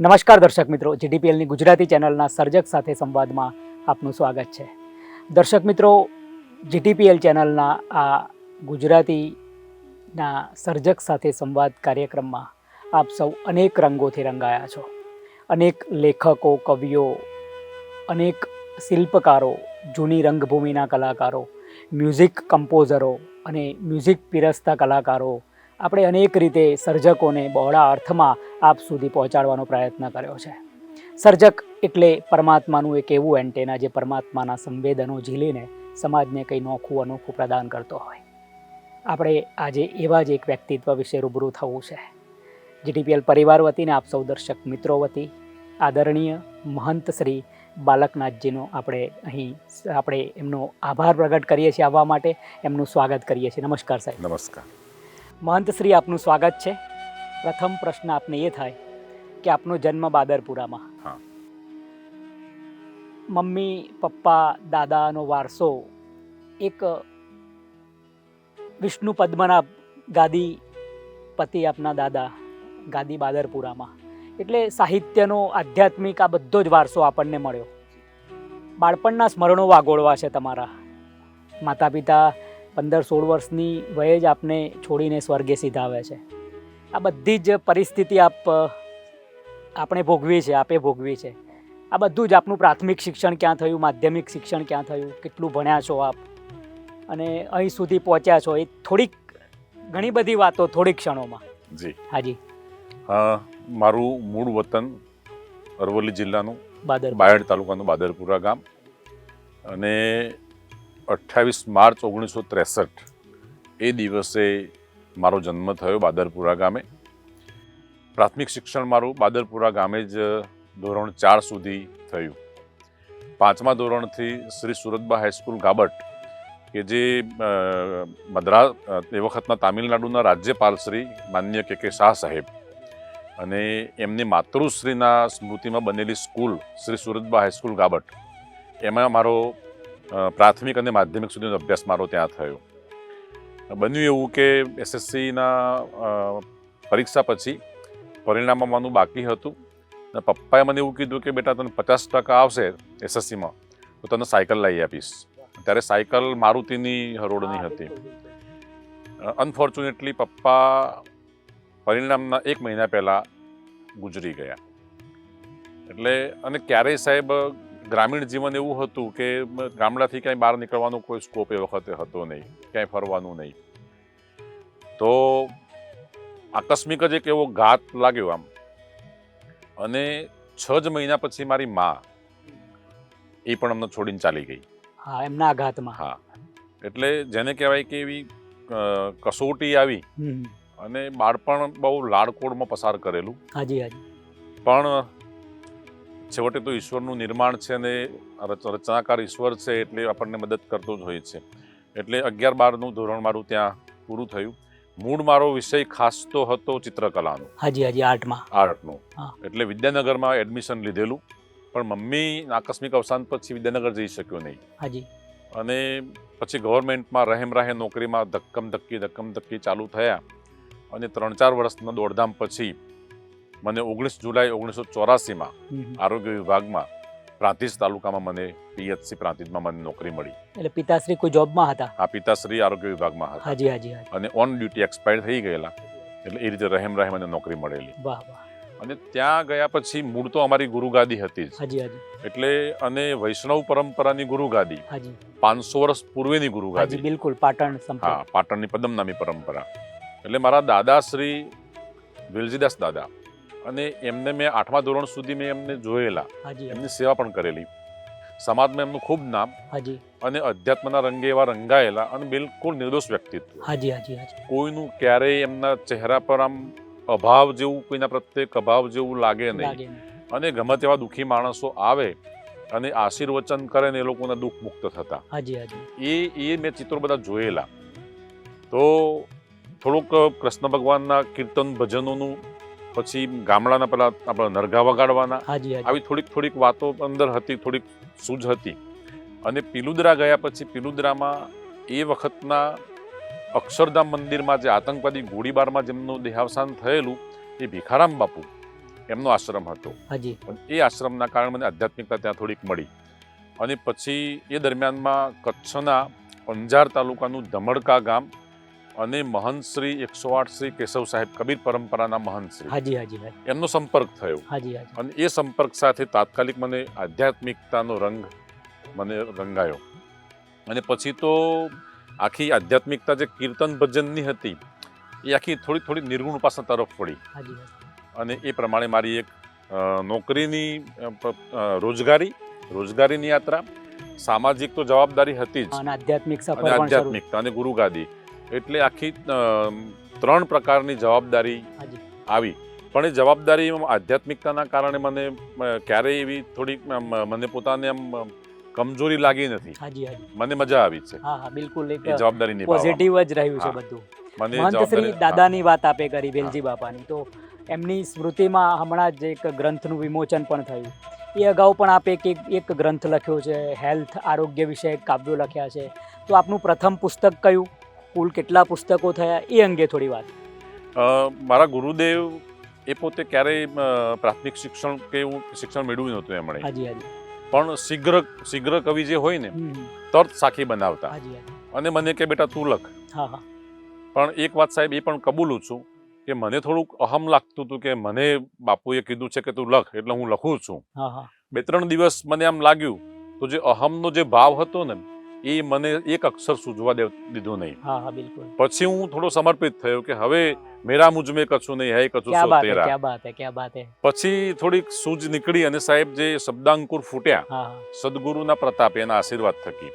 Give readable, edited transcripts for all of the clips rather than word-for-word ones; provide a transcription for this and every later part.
નમસ્કાર દર્શક મિત્રો, જીટીપીએલની ગુજરાતી ચેનલના સર્જક સાથે સંવાદમાં આપનું સ્વાગત છે. દર્શક મિત્રો, જીટીપીએલ ચેનલના આ ગુજરાતીના સર્જક સાથે સંવાદ કાર્યક્રમમાં આપ સૌ અનેક રંગોથી રંગાયા છો. અનેક લેખકો, કવિઓ, અનેક શિલ્પકારો, જૂની રંગભૂમિના કલાકારો, મ્યુઝિક કમ્પોઝરો અને મ્યુઝિક પીરસતા કલાકારો, આપણે અનેક રીતે સર્જકોને બહોળા અર્થમાં આપ સુધી પહોંચાડવાનો પ્રયત્ન કર્યો છે. સર્જક એટલે પરમાત્માનું એક એવું એન્ટેના જે પરમાત્માના સંવેદનો ઝીલીને સમાજને કંઈ નોખું અનોખું પ્રદાન કરતો હોય. આપણે આજે એવા જ એક વ્યક્તિત્વ વિશે રૂબરૂ થવું છે. જીટીપીએલ પરિવાર વતીને આપ સૌ દર્શક મિત્રો વતી આદરણીય મહંત શ્રી બાલકનાથજીનો આપણે એમનો આભાર પ્રગટ કરીએ છીએ. આવવા માટે એમનું સ્વાગત કરીએ છીએ. નમસ્કાર સાહેબ. નમસ્કાર. મહંત શ્રી, આપનું સ્વાગત છે. પ્રથમ પ્રશ્ન આપને એ થાય કે આપનો જન્મ બાદરપુરામાં. હા. મમ્મી, પપ્પા, દાદાનો વારસો એક વિષ્ણુ પદ્મનાભ ગાદી પતિ આપના દાદા ગાદી બાદરપુરામાં, એટલે સાહિત્યનો, આધ્યાત્મિક આ બધો જ વારસો આપણને મળ્યો. બાળપણના સ્મરણો વાગોળવા છે તમારા. માતા પિતા 15-16 વર્ષની વયે જ આપને છોડીને સ્વર્ગે સીધાવે છે. આ બધી જ પરિસ્થિતિ આપણે ભોગવી છે, આપે ભોગવી છે. આ બધું જ આપનું પ્રાથમિક શિક્ષણ ક્યાં થયું, માધ્યમિક શિક્ષણ ક્યાં થયું, કેટલું ભણ્યા છો આપ અને અહીં સુધી પહોંચ્યા છો, એ થોડીક ઘણી બધી વાતો થોડીક ક્ષણોમાં. જી. હાજી. મારું મૂળ વતન અરવલ્લી જિલ્લાનું બાદરપુરા તાલુકાનું બાદરપુરા ગામ, અને 28 માર્ચ 1963 એ દિવસે મારો જન્મ થયો બાદરપુરા ગામે. પ્રાથમિક શિક્ષણ મારું બાદરપુરા ગામે જ ધોરણ 4 સુધી થયું. 5મા ધોરણથી શ્રી સુરતબા હાઈસ્કૂલ ગાબટ, કે જે મદ્રાસ એ વખતના તામિલનાડુના રાજ્યપાલ શ્રી માન્ય કે શાહ સાહેબ અને એમની માતૃશ્રીના સ્મૃતિમાં બનેલી સ્કૂલ શ્રી સુરતબા હાઈસ્કૂલ ગાબટ, એમાં મારો પ્રાથમિક અને માધ્યમિક સુધીનો અભ્યાસ મારો ત્યાં થયો. બન્યું એવું કે એસએસસીના પરીક્ષા પછી પરિણામ આવવાનું બાકી હતું અને પપ્પાએ મને એવું કીધું કે બેટા, તને 50% આવશે એસએસસીમાં તો તને સાયકલ લઈ આપીશ. ત્યારે સાયકલ મારુતિની હરોળની હતી. અનફોર્ચ્યુનેટલી પપ્પા પરિણામના 1 મહિના પહેલાં ગુજરી ગયા. એટલે અને ક્યારેય સાહેબ ગ્રામીણ જીવન એવું હતું કે ગામડાથી ક્યાંય બહાર નીકળવાનો કોઈ સ્કોપ એ વખતે હતો નહીં, ક્યાંય ફરવાનું નહીં. તો આકસ્મિક જ એક એવો ઘાત લાગ્યો આમ, અને 6 જ મહિના પછી મારી મા એ પણ અમને છોડીને ચાલી ગઈ. હા, એમના આઘાતમાં. હા, એટલે જેને કહેવાય કે એવી કસોટી આવી અને બાળપણ બહુ લાડકોડમાં પસાર કરેલું. હાજી હાજી. પણ છેવટે તો ઈશ્વરનું નિર્માણ છે ને રચનાકાર ઈશ્વર છે, એટલે આપણને મદદ કરતો જ હોય છે. એટલે 11-12નું ધોરણ મારું ત્યાં પૂરું થયું. મૂળ મારો વિષય ખાસ તો હતો ચિત્રકલાનો. હાજી હાજી. આર્ટનો. એટલે વિદ્યાનગરમાં એડમિશન લીધેલું, પણ મમ્મી આકસ્મિક અવસાન પછી વિદ્યાનગર જઈ શક્યો નહીં. હાજી. અને પછી ગવર્મેન્ટમાં રહેમ નોકરીમાં ધક્કમ ધક્કી ચાલુ થયા, અને 3-4 વર્ષના દોડધામ પછી મને 19 જુલાઈ 1984માં આરોગ્ય વિભાગમાં પ્રાંતિજ તાલુકામાં મને પીએચસી પ્રાંતિજમાં મને નોકરી મળી. એટલે પિતાશ્રી કોઈ જોબમાં હતા? હા, પિતાશ્રી આરોગ્ય વિભાગમાં હતા. હાજી હાજી. અને ઓન ડ્યુટી એક્સપાયર થઈ ગયેલા, એટલે એ રીતે રહેમ મને નોકરી મળેલી. વાહ વાહ. અને ત્યાં ગયા પછી મૂળ તો અમારી ગુરુગાદી હતી જ. હાજી હાજી. એટલે અને વૈષ્ણવ પરંપરાની ગુરુગાદી. હાજી. 500 વર્ષ પૂર્વેની ગુરુગાદી. બિલકુલ. પાટણ. હા, પાટણની પદમનામી પરંપરા. એટલે મારા દાદાશ્રી વેલજીદાસ દાદા, અને એમને મેં 8મા ધોરણ સુધી મેં એમને જોયેલા, એમની સેવા પણ કરેલી. સમાજમાં એમનું ખૂબ નામ, અને અધ્યાત્મના રંગે એવા રંગાયેલા અને બિલકુલ નિર્દોષ વ્યક્તિત્વ. હાજી હાજી હાજી. કોઈનું ક્યારેય એમના ચહેરા પર આમ અભાવ જેવું, કોઈના પ્રત્યે અભાવ જેવું લાગે નહીં. અને ગમે તેવા દુઃખી માણસો આવે અને આશીર્વચન કરે ને એ લોકોના દુઃખ મુક્ત થતા. હાજી હાજી. એ મેં ચિત્રો બધા જોયેલા. તો થોડુંક કૃષ્ણ ભગવાનના કીર્તન ભજનોનું, પછી ગામડાના પેલા આપણા નરઘા વગાડવાના, આવી થોડીક વાતો અંદર હતી, થોડીક સૂઝ હતી. અને પિલુદરા ગયા પછી પિલુદરામાં એ વખતના અક્ષરધામ મંદિરમાં જે આતંકવાદી ગોળીબારમાં જેમનું દેહાવસાન થયેલું, એ ભીખારામ બાપુ એમનો આશ્રમ હતો. હાજી. પણ એ આશ્રમના કારણે મને આધ્યાત્મિકતા ત્યાં થોડીક મળી. અને પછી એ દરમિયાનમાં કચ્છના અંજાર તાલુકાનું ધમડકા ગામ અને મહંત શ્રી 108 શ્રી કેશવ સાહેબ કબીર પરંપરાના મહંત શ્રી હાજી હાજી હાજી એમનો સંપર્ક થયો. હાજી હાજી અને એ સંપર્ક સાથે તાત્કાલિક મને આધ્યાત્મિકતાનો રંગ મને રંગાયો. અને પછી તો આખી આધ્યાત્મિકતા જે કીર્તન ભજનની હતી એ આખી થોડી થોડી નિર્ગુણ ઉપાસના તરફ પડી. હાજી અને એ પ્રમાણે મારી એક નોકરીની રોજગારીની યાત્રા, સામાજિક તો જવાબદારી હતી જ, અને આધ્યાત્મિક સફર અને પણ શરૂ. આધ્યાત્મિકતા અને ગુરુગાદી, એટલે આખી 3 પ્રકારની જવાબદારી હાજી આવી. પણ એ જવાબદારી આધ્યાત્મિકતાના કારણે મને ક્યારેય એવી થોડીક મને પોતાને આમ કમજોરી લાગી નથી. હાજી હાજી મને મજા આવી છે હા હા બિલકુલ એક એ જવાબદારી નિભાવવામાં. પોઝિટિવ જ રહ્યું છે હા. બધું. મને મહંત શ્રી જવાબદારી- દાદાની વાત આપે કરી વેલજી બાપાની, તો એમની સ્મૃતિમાં હમણાં જ એક ગ્રંથનું વિમોચન પણ થયું. એ અગાઉ પણ આપે એક ગ્રંથ લખ્યો છે, હેલ્થ આરોગ્ય વિશે કાવ્યો લખ્યા છે. તો આપનું પ્રથમ પુસ્તક કયું, કુલ કેટલા પુસ્તકો થયા, એ અંગે થોડી વાત. મારા ગુરુદેવ એ પોતે ક્યારેય પ્રાથમિક શિક્ષણ કે એવું શિક્ષણ મેળવ્યું નહોતું એમણે. હાજી હાજી પણ શીઘ્ર કવિ જે હોય ને હમ. તરત સાખી બનાવતા. હાજી હાજી અને મને કે બેટા તું લખ. હા હા પણ એક વાત સાહેબ એ પણ કબૂલું છું કે મને થોડુંક અહમ લાગતું હતું કે મને બાપુએ કીધું છે કે તું લખ એટલે હું લખું છું. હા હા 2-3 દિવસ મને આમ લાગ્યું તો જે અહમનો જે ભાવ હતો ને એ મને એક અક્ષર સૂઝવા દીધો નહીં. હા હા બિલકુલ. પછી હું થોડો સમર્પિત થયો કે હવે મેરા મુझ में કછું નહીં હૈ કછું ક્યા સો બાત હે, તેરા. ક્યા બાત હે, ક્યા બાત હે. પછી થોડીક સૂઝ નીકળી અને સાહેબ જે શબ્દાંકુર ફૂટ્યા હા હા સદગુરુના પ્રતાપે, એના આશીર્વાદ થકી.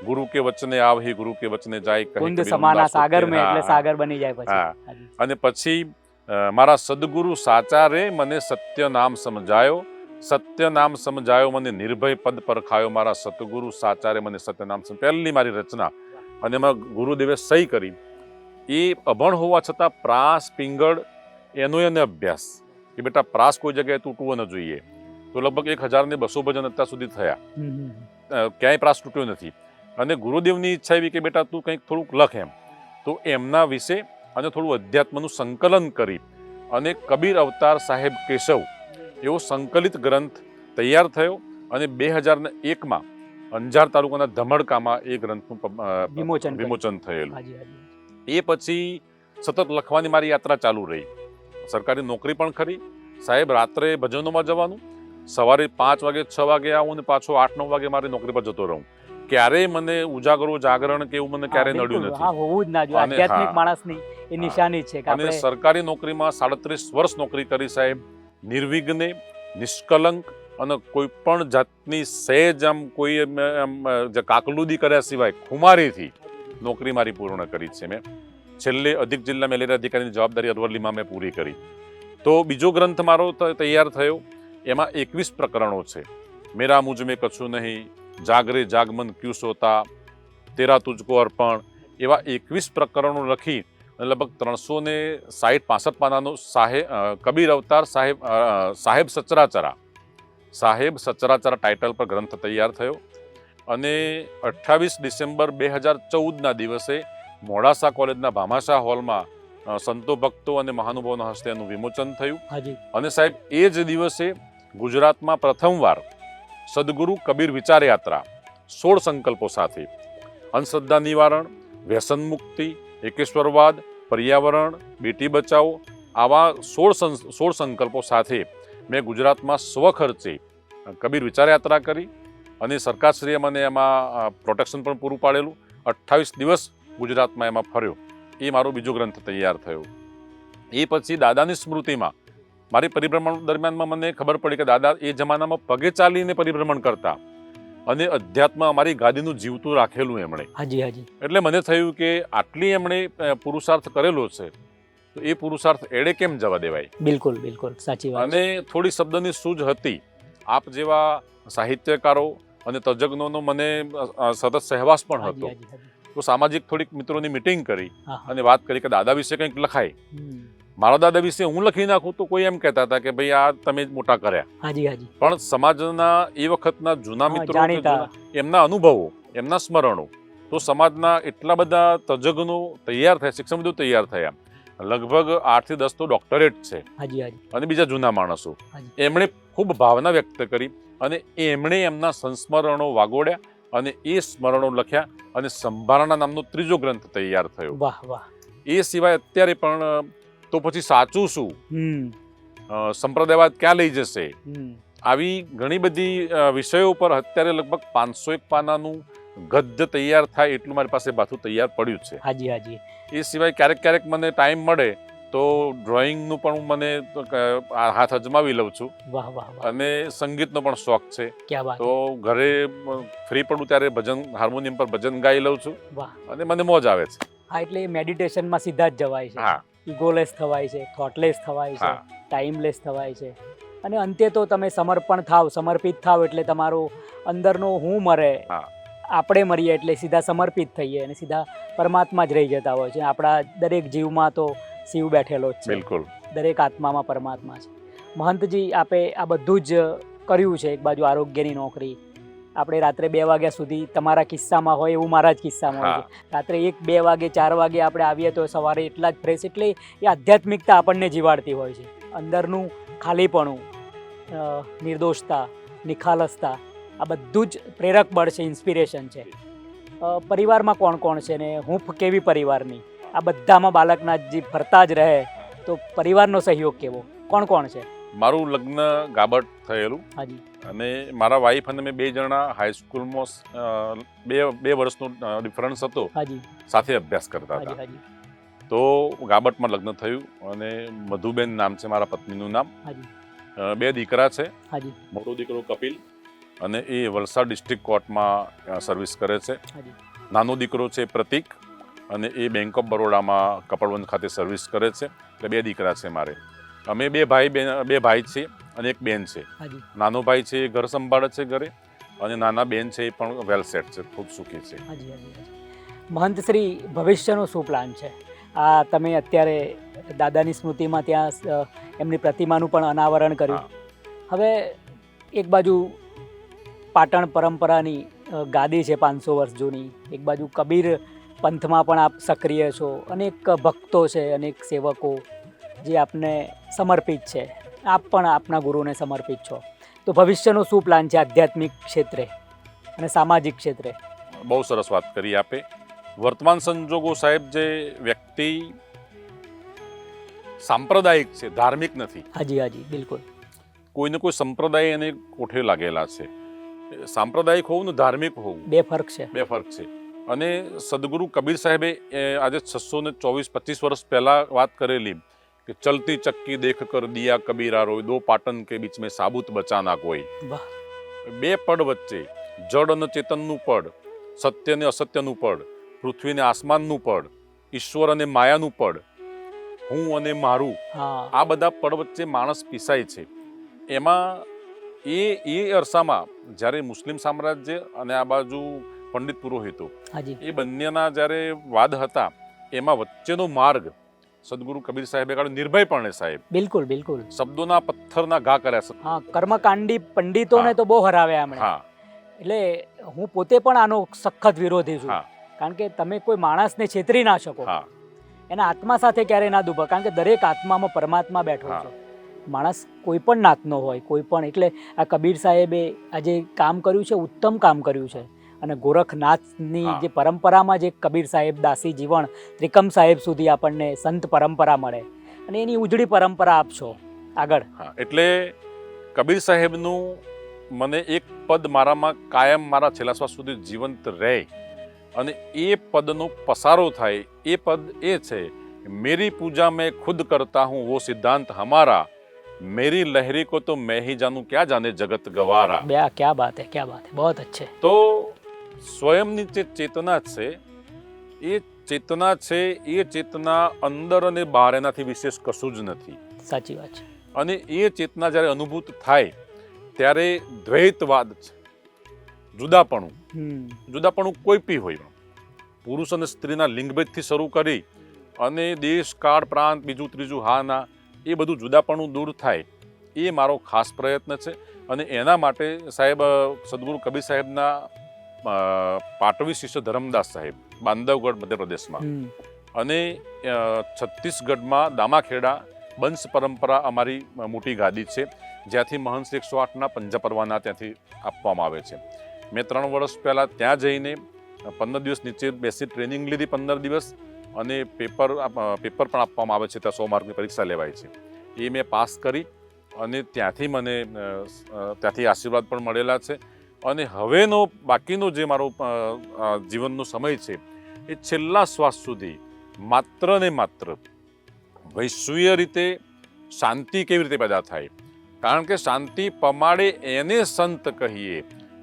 ગુરુ કે વચને આવહી ગુરુ કે વચને જાય કહે કુંદ કબીર સમાના ઉલ્લાસ સાગર ઉઠે. મેં, એટલે હા, સાગર બની જાય પછી. હા. હાજી. અને પછી મારા સદગુરુ સાચા રે મને સત્ય નામ સમજાયો, સત્ય નામ સમજાયો મને નિર્ભય પદ પરખાયો. મારા સતગુરુ સાચા રે મને સત્ય નામ પહેલી મારી રચના. અને એમાં ગુરુદેવે સહી કરી. એ અભણ હોવા છતાં પ્રાસ પિંગળ એનો એને અભ્યાસ કે બેટા પ્રાસ કોઈ જગ્યાએ તૂટવો ન જોઈએ. તો લગભગ 1200 ભજન અત્યાર સુધી થયા, હમ, હમ. ક્યાંય પ્રાસ તૂટ્યો નથી. અને ગુરુદેવની ઈચ્છા એવી કે બેટા તું કંઈક થોડુંક લખ એમ. તો એમના વિશે અને થોડું અધ્યાત્મનું સંકલન કરી અને કબીર અવતાર સાહેબ કેશવ એવો સંકલિત ગ્રંથ તૈયાર થયો. અને 2001માં અંજાર તાલુકાના ધમડકામાં એ ગ્રંથનું વિમોચન થયેલું. હાજી હાજી એ પછી સતત લખવાની મારી યાત્રા ચાલુ રહી. સરકારી નોકરી પણ ખરી સાહેબ, રાત્રે ભજનોમાં જવાનું, સવારે 5 વાગે 6 વાગે આવું ને પાછો 8-9 વાગે મારી નોકરી પર જતો રહું. ક્યારેય મને ઉજાગરો જાગરણ કે એવું મને ક્યારેય હા, નડ્યું બિલકુલ. નથી. હા, હોવું જ ના જોઈએ. અને આધ્યાત્મિક હા. માણસની એ નિશાની જ છે કે અને આપણે સરકારી નોકરીમાં 37 વર્ષ નોકરી કરી સાહેબ, નિર્વિઘ્ને, નિષ્કલંક અને કોઈ પણ જાતની સહેજ આમ કોઈ જે કાકલુદી કર્યા સિવાય ખુમારીથી નોકરી મારી પૂર્ણ કરી છે મેં. છેલ્લે અધિક જિલ્લા મેલેરિયા અધિકારીની જવાબદારી અરવલ્લીમાં મેં પૂરી કરી. તો બીજો ગ્રંથ મારો તૈયાર થયો. એમાં 21 પ્રકરણો છે. મેરા મુझ में કછું નહીં, જાગરે જાગમન ક્યુ સોતા, તેરા તુજકો અર્પણ, એવા 21 પ્રકરણો લખી અને લગભગ 360-65 પાનાનો કબીર અવતાર સાહેબ સચરાચરા ટાઇટલ પર ગ્રંથ તૈયાર થયો. અને 28 ડિસેમ્બર 2014ના દિવસે મોડાસા કોલેજના ભામાશા હોલમાં સંતો ભક્તો અને મહાનુભાવોના હસ્તે એનું વિમોચન થયું. હાજી અને સાહેબ એ જ દિવસે ગુજરાતમાં પ્રથમવાર સદગુરુ કબીર વિચાર યાત્રા 16 સંકલ્પો સાથે અંધશ્રદ્ધા નિવારણ, વ્યસન મુક્તિ, એકેશ્વરવાદ, પર્યાવરણ, બેટી બચાવો, આવા 16 સંકલ્પો સાથે મેં ગુજરાતમાં સ્વખર્ચે કબીર વિચાર યાત્રા કરી. અને સરકારશ્રીએ મને એમાં પ્રોટેક્શન પણ પૂરું પાડેલું. 28 દિવસ ગુજરાતમાં એમાં ફર્યો. એ મારો બીજો ગ્રંથ તૈયાર થયો. એ પછી દાદાની સ્મૃતિમાં મારી પરિભ્રમણ દરમિયાનમાં મને ખબર પડી કે દાદા એ જમાનામાં પગે ચાલીને પરિભ્રમણ કરતા અને અધ્યાત્મ અમારી ગાદીનું જીવતું રાખેલું એમણે. હાજી હાજી એટલે મને થયું કે આટલી એમણે પુરુષાર્થ કરેલો છે તો એ પુરુષાર્થ એડે કેમ જવા દેવાય. બિલકુલ બિલકુલ સાચી વાત. અને થોડી શબ્દની સૂઝ હતી. આપ જેવા સાહિત્યકારો અને તજજ્ઞોનો મને સતત સહવાસ પણ હતો. તો સામાજિક થોડીક મિત્રોની મિટિંગ કરી અને વાત કરી કે દાદા વિશે કંઈક લખાય. મારા દાદા વિશે હું લખી નાખું તો કોઈ એમ કહેતા હતા કે ભાઈ આ તમે જ મોટા કર્યા. હાજી હાજી પણ સમાજના એ વખતના જૂના મિત્રો, જાણીતા એમના અનુભવો, એમના સ્મરણો, તો સમાજના એટલા બધા તજજ્ઞો તૈયાર થયા, શિક્ષણવિદો તૈયાર થયા લગભગ 8 થી 10 તો ડોક્ટરેટ છે હાજી હાજી અને બીજા જૂના માણસો. હાજી. એમણે ખૂબ ભાવના વ્યક્ત કરી અને એમણે એમના સંસ્મરણો વાગોડ્યા અને એ સ્મરણો લખ્યા અને સંભારણા નામનો 3જો ગ્રંથ તૈયાર થયો. વાહ વાહ. એ સિવાય અત્યારે પણ તો પછી સાચું શું, હમ સંપ્રદાયવાદ ક્યાં લઈ જશે, હમ આવી ઘણી બધી વિષયો પર અત્યારે લગભગ 501 પાનાનું ગદ્ય તૈયાર થાય એટલું મારી પાસે પાછું તૈયાર પડ્યું છે. હાજી હાજી. એ સિવાય ક્યારેક ક્યારેક મને ટાઈમ મળે તો ડ્રોઈંગનું પણ હું મને હાથ અજમાવી લઉં છું વાહ વાહ વાહ. અને સંગીતનો પણ શોખ છે. ક્યાં વાત. તો ઘરે ફ્રી પડું ત્યારે ભજન હાર્મોનિયમ પર ભજન ગાઈ લઉં છું વાહ. અને મને મોજ આવે છે. હા, એટલે મેડિટેશનમાં સીધા જ જવાય છે. હા ઇગોલેસ થવાય છે, થોટલેસ થવાય છે, હા. ટાઈમલેસ થવાય છે અને અંતે તો તમે સમર્પિત થાવ એટલે તમારો અંદરનો હું મરે, હા. આપણે મરીએ એટલે સીધા સમર્પિત થઈએ અને સીધા પરમાત્મા જ રહી જતા હોય છે. આપણા દરેક જીવમાં તો શિવ બેઠેલો જ છે, બિલકુલ. દરેક આત્મામાં પરમાત્મા છે. મહંતજી, આપે આ બધું જ કર્યું છે. એક બાજુ આરોગ્યની નોકરી, આપણે રાત્રે 2 વાગ્યા સુધી, તમારા કિસ્સામાં હોય એવું મારા જ કિસ્સામાં હોય છે, રાત્રે 1, 2 વાગે 4 વાગે આપણે આવીએ તો સવારે એટલા જ ફ્રેશ. એટલે એ આધ્યાત્મિકતા આપણને જીવાડતી હોય છે. અંદરનું ખાલીપણું, નિર્દોષતા, નિખાલસતા, આ બધું જ પ્રેરક બળ છે, ઇન્સ્પિરેશન છે. પરિવારમાં કોણ કોણ છે ને હૂંફ કેવી પરિવારની, આ બધામાં બાળકના જે ફરતા જ રહે તો પરિવારનો સહયોગ કેવો, કોણ કોણ છે? મારું લગ્ન ગાબટ થયેલું હાજી. અને મારા વાઈફ અને મેં 2 જણા હાઈસ્કૂલમાં 2 વર્ષનો ડિફરન્સ હતો, હાજી સાથે અભ્યાસ કરતા હાજી હતા. હાજી તો ગાબટમાં લગ્ન થયું અને મધુબેન નામ છે મારા પત્નીનું નામ. હાજી 2 દીકરા છે. હાજી મોટો દીકરો કપિલ અને એ વલસાડ ડિસ્ટ્રિક્ટ કોર્ટમાં સર્વિસ કરે છે. હાજી નાનો દીકરો છે પ્રતિક અને એ બેંક ઓફ બરોડામાં કપડવંજ ખાતે સર્વિસ કરે છે. એટલે 2 દીકરા છે મારે. અમે 2 ભાઈ છીએ અને 1 બેન છે. હાજી. નાનો ભાઈ છે એ ઘર સંભાળે છે ઘરે અને નાના બેન છે એ પણ વેલ સેટ છે, ખૂબ સુખી છે. હાજી હાજી હાજી. મહંત શ્રી, ભવિષ્યનો શું પ્લાન છે? આ તમે અત્યારે દાદાની સ્મૃતિમાં ત્યાં એમની પ્રતિમાનું પણ અનાવરણ કર્યું. હવે એક બાજુ પાટણ પરંપરાની ગાદી છે 500 વર્ષ જૂની, એક બાજુ કબીર પંથમાં પણ આપ સક્રિય છો, અનેક ભક્તો છે, અનેક સેવકો જે આપને સમર્પિત છે, આપ પણ આપના ગુરુને સમર્પિત છો. તો ભવિષ્યનો શું પ્લાન છે આધ્યાત્મિક ક્ષેત્રે અને સામાજિક ક્ષેત્રે? બહુ સરસ વાત કરી આપે. વર્તમાન સંજોગો સાહેબ, જે વ્યક્તિ સાંપ્રદાયિક છે, ધાર્મિક નથી. હાજી હાજી બિલકુલ. કોઈને કોઈ સંપ્રદાય એને કોઠે લાગેલા છે. સાંપ્રદાયિક હોવું ને ધાર્મિક હોવું 2 ફરક છે. 2 ફરક છે. અને સદગુરુ કબીર સાહેબે આજે 624-25 વર્ષ પહેલા વાત કરેલી કે ચલતી ચક્કી દેખ કર દિયા કબીરા રોય, 2 પાટન કે બીચ મેં સાબુત બચાના કોઈ. વાહ. 2 પડ વચ્ચે, જડ અને ચેતનનું પડ, સત્ય અને અસત્યનું પડ, પૃથ્વી અને આસમાનનું પડ, ઈશ્વર અને માયાનું પડ, હું અને મારું, હા. આ બધા પડ વચ્ચે માણસ પીસાય છે. એમાં એ અરસામાં જ્યારે મુસ્લિમ સામ્રાજ્ય અને આ બાજુ પંડિત પુરોહિતો, હાજી એ બંનેના જ્યારે વાદ હતા, એમાં વચ્ચેનો માર્ગ સદગુરુ કબીર સાહેબે કાઢ્યો. નિર્ભયપણે સાહેબ, બિલકુલ બિલકુલ. શબ્દોના પથ્થરના ઘા કર્યા. હા, કર્મકાંડી પંડિતોને તો બહુ હરાવ્યા એમણે. હા એટલે હું પોતે પણ આનો સખત વિરોધી છું. હા. કારણ કે તમે કોઈ માણસને છેતરી ના શકો, હા એના આત્મા સાથે ક્યારે ના દુભા, કારણ કે દરેક આત્મામાં પરમાત્મા બેઠો હા. છે. માણસ કોઈ પણ નાતનો હોય, કોઈ પણ. એટલે આ કબીર સાહેબે આજે કામ કર્યું છે, ઉત્તમ કામ કર્યું છે. અને ગોરખનાથની હા. જે પરંપરામાં જે કબીર સાહેબ, દાસી જીવન, ત્રિકમ સાહેબ સુધી આપણને સંત પરંપરા મળે અને એની ઉજળી પરંપરા આપશો આગળ. હા. એટલે કબીર સાહેબનું મને એક પદ મારામાં કાયમ, મારા છેલ્લા શ્વાસ સુધી જીવંત રહે અને એ પદનો પસારો થાય. એ પદ એ છે, મેરી પૂજા મેં ખુદ કરતા હું, વો સિદ્ધાંત હમારા, મેરી લહેરી કો તો मैं ही जानूं, क्या जाने जगत गवारा. क्या बात है, क्या बात है, बहुत अच्छे. તો સ્વયંની જે ચેતના છે, એ ચેતના છે, એ ચેતના અંદર અને બહાર, એનાથી વિશેષ કશું જ નથી. સાચી વાત છે. અને એ ચેતના જ્યારે અનુભૂત થાય ત્યારે દ્વૈતવાદ છે, જુદાપણું. જુદાપણું કોઈ પી હોય, પુરુષ અને સ્ત્રીના લિંગભેદથી શરૂ કરી અને દેશ, કાળ, પ્રાંત, બીજું ત્રીજું, હા ના, એ બધું જુદાપણું દૂર થાય, એ મારો ખાસ પ્રયત્ન છે. અને એના માટે સાહેબ, સદગુરુ કબીર સાહેબના પાટવી શિષ્ય ધરમદાસ સાહેબ, બાંધવગઢ મધ્યપ્રદેશમાં, અને છત્તીસગઢમાં દામાખેડા બંશ પરંપરા અમારી મોટી ગાદી છે, જ્યાંથી મહંત 108ના પંજા પરવાના ત્યાંથી આપવામાં આવે છે. મેં 3 વર્ષ પહેલાં ત્યાં જઈને 15 દિવસ નીચે બેસી ટ્રેનિંગ લીધી, 15 દિવસ, અને પેપર પણ આપવામાં આવે છે. ત્યાં 100 માર્કની પરીક્ષા લેવાય છે. એ મેં પાસ કરી અને ત્યાંથી આશીર્વાદ પણ મળેલા છે. અને હવેનો બાકીનો જે મારો જીવનનો સમય છે એ છેલ્લા શ્વાસ સુધી માત્ર ને માત્ર વૈશ્વીય રીતે શાંતિ કેવી રીતે પેદા થાય, કારણ કે શાંતિ પમાડે એને સંત કહીએ,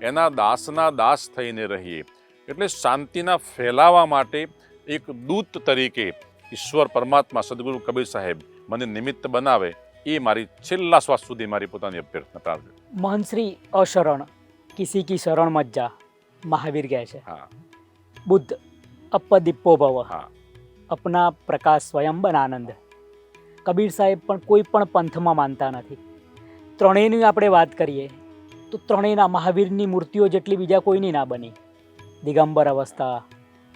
એના દાસના દાસ થઈને રહીએ. એટલે શાંતિના ફેલાવા માટે એક દૂત તરીકે ઈશ્વર પરમાત્મા સદગુરુ કબીર સાહેબ મને નિમિત્ત બનાવે, એ મારી છેલ્લા શ્વાસ સુધી મારી પોતાની અભ્યર્થના પ્રાર્થના. મહંશ્રી અશરણ કિસી કી શરણ મત જા, મહાવીર કહે છે. હા, બુદ્ધ અપદીપો ભવ, હા, અપના પ્રકાશ સ્વયં બન આનંદ. કબીર સાહેબ પણ કોઈ પણ પંથમાં માનતા નથી. ત્રણેયની આપણે વાત કરીએ તો ત્રણેયના મહાવીરની મૂર્તિઓ જેટલી બીજા કોઈની ના બની. દિગંબર અવસ્થા,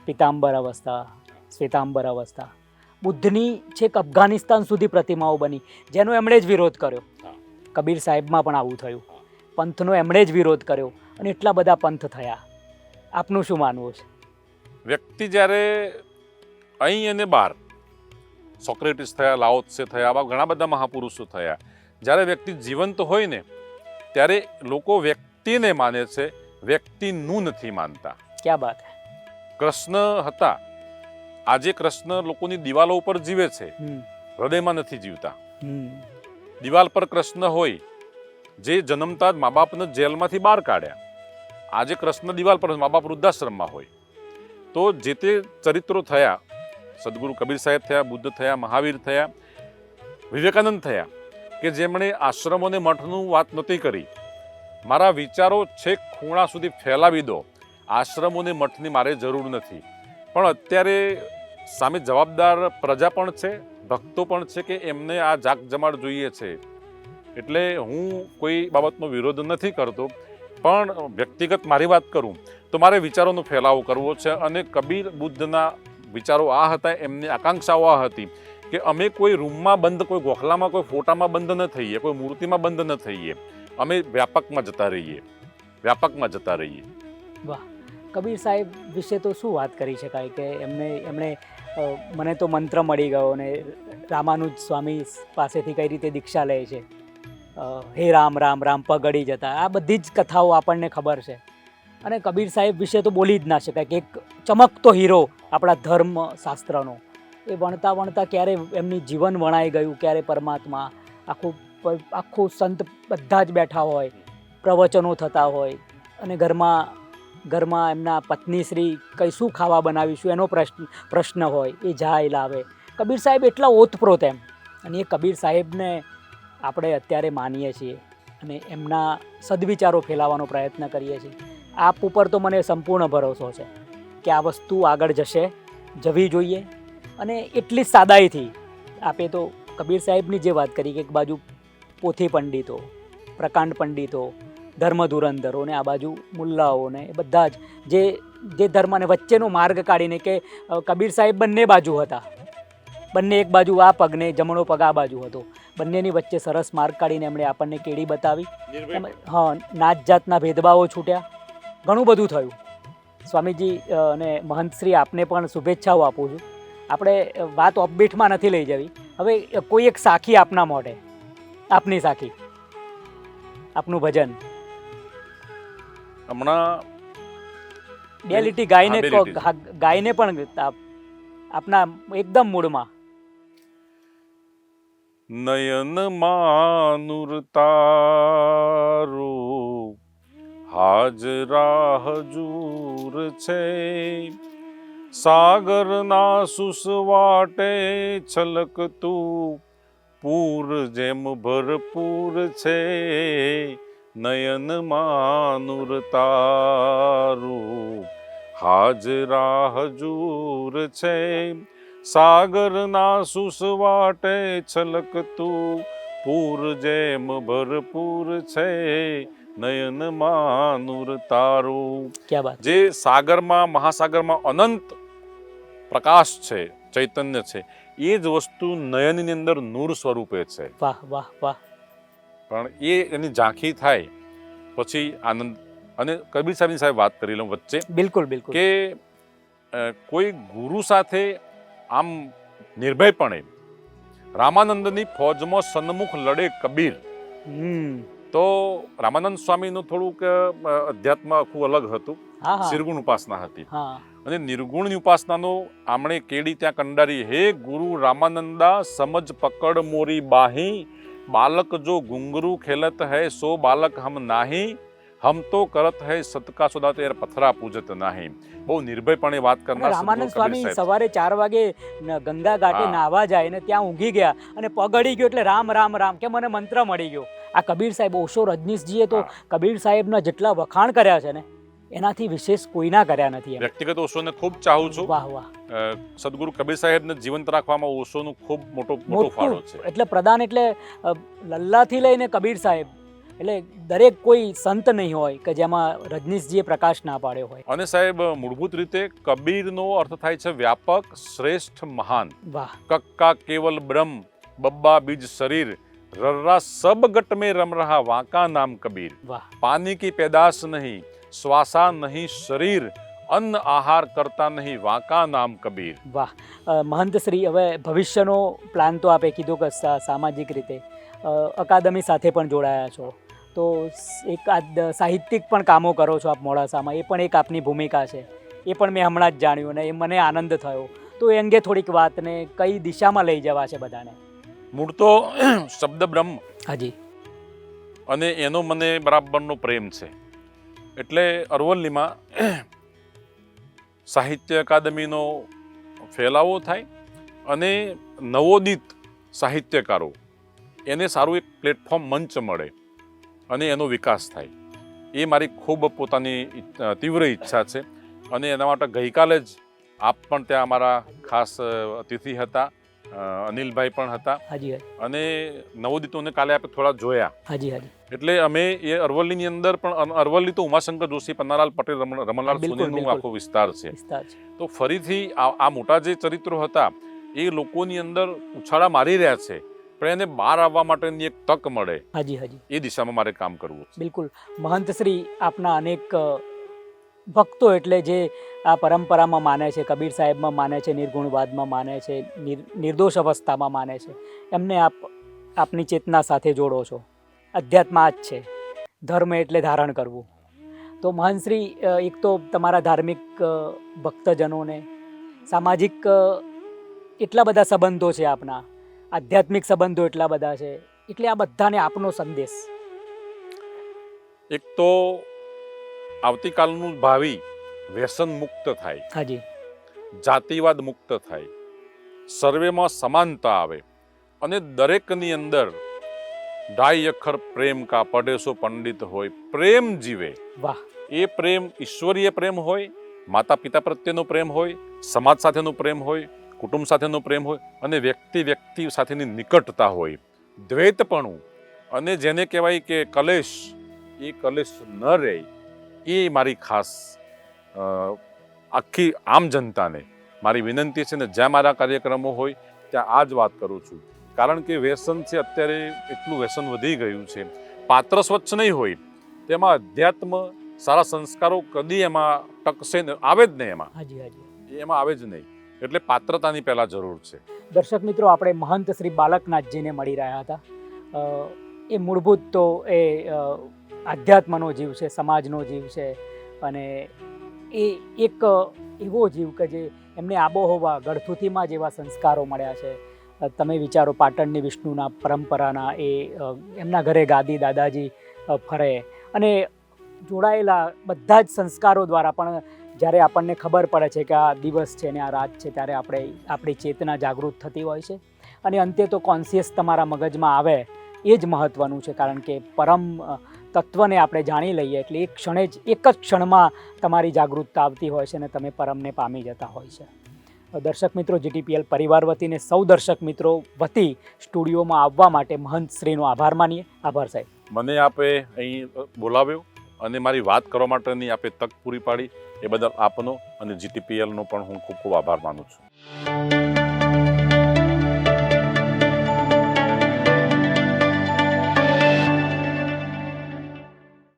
પિતાંબર અવસ્થા, શ્વેતાંબર અવસ્થા. બુદ્ધની છેક અફઘાનિસ્તાન સુધી પ્રતિમાઓ બની, જેનો એમણે જ વિરોધ કર્યો. કબીર સાહેબમાં પણ આવું થયું. પંથનો એમણે જ વિરોધ કર્યો અને એટલા બધા પંથ થયા. આપનું શું માનવું છે? વ્યક્તિ જ્યારે અહીં અને બહાર, સોક્રેટિસ થયા, લાઓ ત્સે થયા, આવા ઘણા બધા મહાપુરુષો થયા, જ્યારે વ્યક્તિ જીવંત હોય ને ત્યારે લોકો વ્યક્તિને માને છે, વ્યક્તિનું નથી માનતા. ક્યાં બાત હે. કૃષ્ણ હતા, આજે કૃષ્ણ લોકોની દિવાલો ઉપર જીવે છે, હૃદયમાં નથી જીવતા. દિવાલ પર કૃષ્ણ હોય, જે જન્મતા જ મા બાપને જેલમાંથી બહાર કાઢ્યા, આજે કૃષ્ણ દિવાલ પર, મા બાપ વૃદ્ધાશ્રમમાં હોય. તો જે તે ચરિત્રો થયા, સદગુરુ કબીર સાહેબ થયા, બુદ્ધ થયા, મહાવીર થયા, વિવેકાનંદ થયા, કે જેમણે આશ્રમોને મઠનું વાત નહોતી કરી. મારા વિચારો છેક ખૂણા સુધી ફેલાવી દો, આશ્રમોને મઠની મારે જરૂર નથી. પણ અત્યારે સામે જવાબદાર પ્રજા પણ છે, ભક્તો પણ છે, કે એમને આ જાક જમાડ જોઈએ છે. એટલે હું કોઈ બાબતનો વિરોધ નથી કરતો, પણ વ્યક્તિગત મારી વાત કરું તો મારે વિચારોનો ફેલાવો કરવો છે. અને કબીર બુદ્ધના વિચારો આ હતા, એમની આકાંક્ષાઓ આ હતી કે અમે કોઈ રૂમમાં બંધ, કોઈ ગોખલામાં, કોઈ ફોટામાં બંધ ન થઈએ, કોઈ મૂર્તિમાં બંધ ન થઈએ, અમે વ્યાપકમાં જતા રહીએ, વ્યાપકમાં જતા રહીએ. વાહ. કબીર સાહેબ વિશે તો શું વાત કરી શકાય કે એમણે મને તો મંત્ર મળી ગયો, અને રામાનુજ સ્વામી પાસેથી કઈ રીતે દીક્ષા લે છે, હે રામ રામ રામ પગડી જતા, આ બધી જ કથાઓ આપણને ખબર છે. અને કબીર સાહેબ વિશે તો બોલી જ ના શકાય કે એક ચમકતો હીરો આપણા ધર્મ શાસ્ત્રનો. એ વણતા વણતા ક્યારે એમની જીવન વણાઈ ગયું, ક્યારે પરમાત્મા, આખું સંત બધા જ બેઠા હોય, પ્રવચનો થતા હોય, અને ઘરમાં એમના પત્નીશ્રી કંઈ શું ખાવા બનાવીશું એનો પ્રશ્ન હોય, એ જાય લાવે. કબીર સાહેબ એટલા ઓતપ્રોત એમ. અને એ કબીર સાહેબને આપણે અત્યારે માનીએ છીએ અને એમના સદવિચારો ફેલાવવાનો પ્રયત્ન કરીએ છીએ. આપ ઉપર તો મને સંપૂર્ણ ભરોસો છે કે આ વસ્તુ આગળ જવી જોઈએ. અને એટલી સાદાઈથી આપે તો કબીર સાહેબની જે વાત કરી કે એક બાજુ પોથી પંડિતો, પ્રકાંડ પંડિતો, ધર્મ ધુરંધરો, ને આ બાજુ મુલ્લાઓને એ બધા જ જે ધર્મને વચ્ચેનો માર્ગ કાઢીને, કે કબીર સાહેબ બંને બાજુ હતા, બંને એક બાજુ આ પગને, જમણો પગ આ બાજુ હતો, બંનેની વચ્ચે સરસ માર્ગ કાઢીને એમણે આપણને કેડી બતાવી. હા, નાત જાતના ભેદભાવો છૂટ્યા, ઘણું બધું થયું. સ્વામીજી અને મહંતશ્રી, આપને પણ શુભેચ્છાઓ આપું છું. આપણે વાત ઓફબીટમાં નથી લઈ જવી. હવે કોઈ એક સાખી આપના મોઢે, આપની સાખી, આપનું ભજન. હમણાં બે લીટી ગાયને પણ આપના એકદમ મૂળમાં. નયન માનુર તારો હાજરા હજૂર છે, સાગરના સુસવાટે છલકતું પૂર જેમ ભરપૂર છે. નયન માનુર તારું હાજરા હજૂર છે, સાગરના સુસવાટે છલકતું પૂર જેમ ભરપૂર છે. નયન માનુર તારું. ક્યા બાત. જે સાગરમાં, મહાસાગરમાં અનંત પ્રકાશ છે, ચૈતન્ય છે એ જ વસ્તુ નયનની અંદર નૂર સ્વરૂપે છે. વાહ વાહ વાહ. પણ એની ઝાંખી થાય પછી આનંદ. અને કબીર સાહેબની સાહેબ વાત કરી લઉં વચ્ચે બિલકુલ બિલકુલ. કે કોઈ ગુરુ સાથે આમ નિર્ભયપણે રામાનંદની ફોજમાં સન્મુખ લડે કબીર. તો રામાનંદ સ્વામીનું થોડુંક અધ્યાત્મ આખું અલગ હતું. હા હા નિર્ગુણ ઉપાસના હતી. હા અને નિર્ગુણની ઉપાસનાનો આમણે કેડી ત્યાં કંડારી. હે ગુરુ રામાનંદા સમજ પકડ મોરી બાહી, બાલક જો ઘુંઘरू ખેલત હૈ સો બાલક હમ નાહી, હમ તો કરત હૈ સદકા સોદા તેર પથરા પૂજત નાહી. બહુ નિર્ભયપણે વાત અને કરનાર રામાનંદ સદગુરુ કબીર સ્વામી સાહેબ. સવારે 4 વાગે ગંગા ઘાટે હા. નાહવા જાય ને ત્યાં ઊંઘી ગયા અને પગડી ગયો એટલે રામ રામ રામ કે મને મંત્ર મળી ગયો. આ કબીર સાહેબ, ઓશો રજનીશજીએ તો હા. કબીર સાહેબના જેટલા વખાણ કર્યા છે ને એનાથી વિશેષ કોઈના કર્યા નથી એમ. વ્યક્તિગત ઓશોને ખૂબ ચાહું છું. વાહ વાહ. સદગુરુ કબીર સાહેબને જીવંત રાખવામાં ઓશોનું ખૂબ મોટો ફાળો છે. એટલે પ્રદાન એટલે લલ્લાથી લઈને કબીર સાહેબ, એટલે દરેક કોઈ સંત નહીં હોય કે જેમાં રજનીશજીએ પ્રકાશ ના પાડ્યો હોય. અને સાહેબ મૂળભૂત રીતે કબીરનો અર્થ થાય છે વ્યાપક, શ્રેષ્ઠ, મહાન. વાહ. કક્કા કેવલ બ્રહ્મ, બબ્બા બીજ શરીર, રર્રા સબ ગટ में रम रहा वाका नाम कबीर. વાહ. पानी की पैदाश नहीं, श्वासा नहीं शरीर, अन्न आहार करता नहीं वाका नाम कबीर. વાહ. મહંત શ્રી, હવે ભવિષ્યનો પ્લાન તો આપે કીધું કે સામાજિક રીતે અકાદમી સાથે પણ જોડાયા છો, તો એક સાહિત્યિક પણ કામો કરો છો આપ મોડાસામાં, એ પણ એક આપની ભૂમિકા છે. એ પણ મેં હમણાં જ જાણ્યું અને એ મને આનંદ થયો. તો એ અંગે થોડીક વાત ને કઈ દિશામાં લઈ જવા છે બધાને. મૂળ તો શબ્દ બ્રહ્મ હાજી. અને એનો મને બરાબરનો પ્રેમ છે. એટલે અરવલ્લીમાં સાહિત્ય અકાદમીનો ફેલાવો થાય અને નવોદિત સાહિત્યકારો એને સારું એક પ્લેટફોર્મ, મંચ મળે અને એનો વિકાસ થાય. એ મારી ખૂબ પોતાની તીવ્ર ઈચ્છા છે. અને એના માટે ગઈકાલે જ આપ પણ ત્યાં અમારા ખાસ અતિથિ હતા, અનિલભાઈ પણ હતા. હાજી. અને નવોદિતોને કાલે આપણે થોડા જોયા. હાજી હાજી. એટલે અમે એ અરવલ્લીની અંદર પણ, અરવલ્લી તો ઉમાશંકર જોશી, પન્નાલાલ પટેલ, રમણલાલ સોનીનો આખો વિસ્તાર છે. તો ફરીથી આ મોટા જે ચરિત્રો હતા એ લોકોની અંદર ઉછાળા મારી રહ્યા છે, પણ એને બહાર આવવા માટેની એક તક મળે. હાજી હાજી. એ દિશામાં મારે કામ કરવું છે. બિલકુલ. મહંત શ્રી, આપના અનેક ભક્તો એટલે જે આ પરંપરામાં માને છે, કબીર સાહેબમાં માને છે, નિર્ગુણવાદમાં માને છે, નિર્દોષ અવસ્થામાં માને છે, એમને આપની ચેતના સાથે જોડો છો. અધ્યાત્મ આ જ છે, ધર્મ એટલે ધારણ કરવું. તો મહંતશ્રી, એક તો તમારા ધાર્મિક ભક્તજનોને, સામાજિક એટલા બધા સંબંધો છે આપના, આધ્યાત્મિક સંબંધો એટલા બધા છે, એટલે આ બધાને આપનો સંદેશ. એક તો આવતીકાલનું ભાવિ વ્યસન મુક્ત થાય. હાજી. જાતિવાદ મુક્ત થાય, સર્વેમાં સમાનતા આવે અને દરેકની અંદર ઢાઈ અક્ષર પ્રેમ કા પડેસો પંડિત હોય, પ્રેમ જીવે. વાહ. એ પ્રેમ ઈશ્વરીય પ્રેમ હોય, માતા પિતા પ્રત્યેનો પ્રેમ હોય, સમાજ સાથેનો પ્રેમ હોય, કુટુંબ સાથેનો પ્રેમ હોય, અને વ્યક્તિ સાથેની નિકટતા હોય. દ્વૈતપણું અને જેને કહેવાય કે કલેશ, એ કલેશ ન રહે. એ મારી ખાસ આખી આમ જનતાને મારી વિનંતી છે. ને જ્યાં મારા કાર્યક્રમો હોય ત્યાં આ જ વાત કરું છું. કારણ કે વ્યસન છે, અત્યારે એટલું વ્યસન વધી ગયું છે. પાત્ર સ્વચ્છ નહીં હોય તેમાં અધ્યાત્મ, સારા સંસ્કારો કદી એમાં ટકશે ને, આવે જ નહીં એમાં. હાજી હાજી. એમાં આવે જ નહીં. એટલે પાત્રતાની પહેલા જરૂર છે. દર્શક મિત્રો, આપણે મહંત શ્રી બાલકનાથજીને મળી રહ્યા હતા. એ મૂળભૂત તો એ આધ્યાત્મનો જીવ છે, સમાજનો જીવ છે, અને એ એક એવો જીવ કે જે એમને આબોહવા ગળથુથીમાં જેવા સંસ્કારો મળ્યા છે. તમે વિચારો, પાટણની વિષ્ણુના પરંપરાના એ એમના ઘરે ગાદી દાદાજી ફરે અને જોડાયેલા બધા જ સંસ્કારો દ્વારા. પણ જ્યારે આપણને ખબર પડે છે કે આ દિવસ છે ને આ રાત છે, ત્યારે આપણી ચેતના જાગૃત થતી હોય છે અને અંતે તો કોન્શિયસ તમારા મગજમાં આવે, એ જ મહત્ત્વનું છે. કારણ કે પરમ તત્વને આપણે જાણી લઈએ એટલે એક જ ક્ષણમાં તમારી જાગૃતતા આવતી હોય છે અને તમે પરમને પામી જતા હોય છે. દર્શક મિત્રો, GTPL પરિવાર વતીને સૌ દર્શક મિત્રો વતી સ્ટુડિયોમાં આવવા માટે મહંત શ્રીનો આભાર માનીએ. આભાર સાહેબ. મને આપે અહીં બોલાવ્યો અને મારી વાત કરવા માટેની આપે તક પૂરી પાડી, એ બદલ આપનો અને GTPLનો પણ હું ખૂબ ખૂબ આભાર માનું છું.